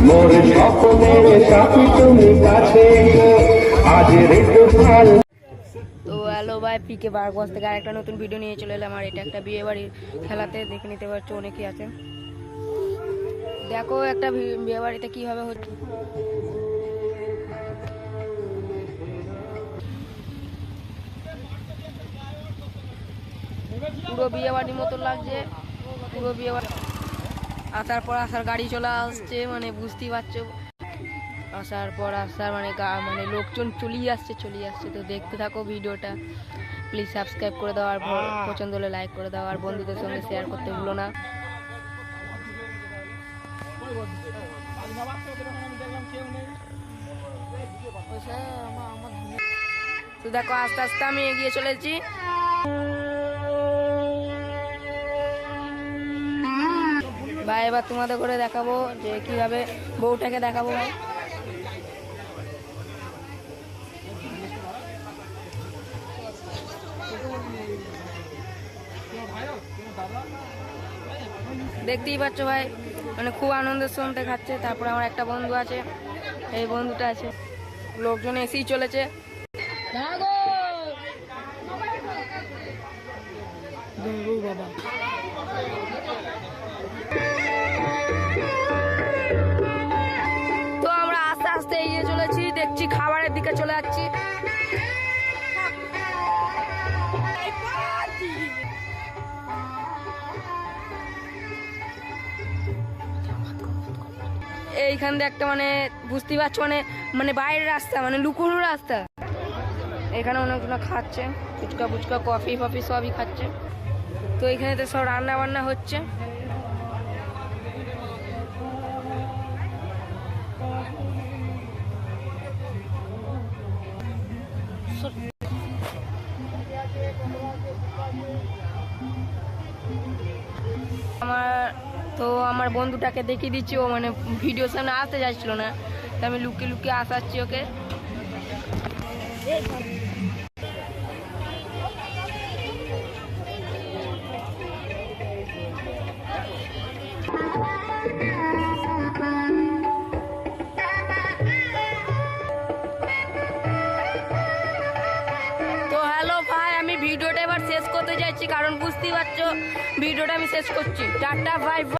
মোর স্বপ্নের সাথী তুমি কাছে আজ রেখে। তো হ্যালো ভাই, পিকে বারগঞ্জ থেকে আরেকটা নতুন ভিডিও নিয়ে চলে এলাম। আর এটা একটা বিয়ে বাড়ির খেলাতে দেখে নিতে পারছো, অনেকেই আছে। দেখো একটা বিয়ে বাড়িতে কিভাবে হচ্ছে। পুরো বিয়ে বাড়ির মতো লাগছে, পুরো বিয়ে বাড়ি। আসার পর আসার গাড়ি চলে আসছে, মানে বুঝতেই পারছো। আসার পর আসার মানে লোকজন চলেই আসছে। তো দেখতে থাকো ভিডিওটা। প্লিজ সাবস্ক্রাইব করে দাও, আর পছন্দ হলে লাইক করে দাও, আর বন্ধুদের সঙ্গে শেয়ার করতে ভুলো না। তো দেখো আস্তে আস্তে আমি এগিয়ে চলেছি। ভাই এবার তোমাদের করে দেখাবো যে কিভাবে বউটাকে দেখাবো। ভাই দেখতেই পাচ্ছ ভাই, মানে খুব আনন্দের সঙ্গে খাচ্ছে। তারপরে আমার একটা বন্ধু আছে, এই বন্ধুটা আছে। লোকজন এসেই চলেছে। বাবা তো আমরা আস্তে আস্তে এগিয়ে চলেছি, দেখছি খাবারের দিকে চলে যাচ্ছি। এইখান দিয়ে একটা মানে বুঝতেই পারছো, মানে মানে বাইরের রাস্তা, মানে লুকোনো রাস্তা। এখানে অনেকগুলো খাচ্ছে, ফুচকা ফুচকা কফি ফফি সবই খাচ্ছে। তো এখানে তো সব রান্না বান্না হচ্ছে। আমার বন্ধুটাকে দেখিয়ে দিচ্ছি, ও মানে ভিডিওর সামনে আসতে যাচ্ছিল না, তো আমি লুকিয়ে লুকিয়ে আসাচ্ছি ওকে। তো হ্যালো ভাই, আমি ভিডিওটা এবার শেষ করতে যাচ্ছি, কারণ বুঝতেই পারছো ভিডিওটা আমি শেষ করছি। Tata bye.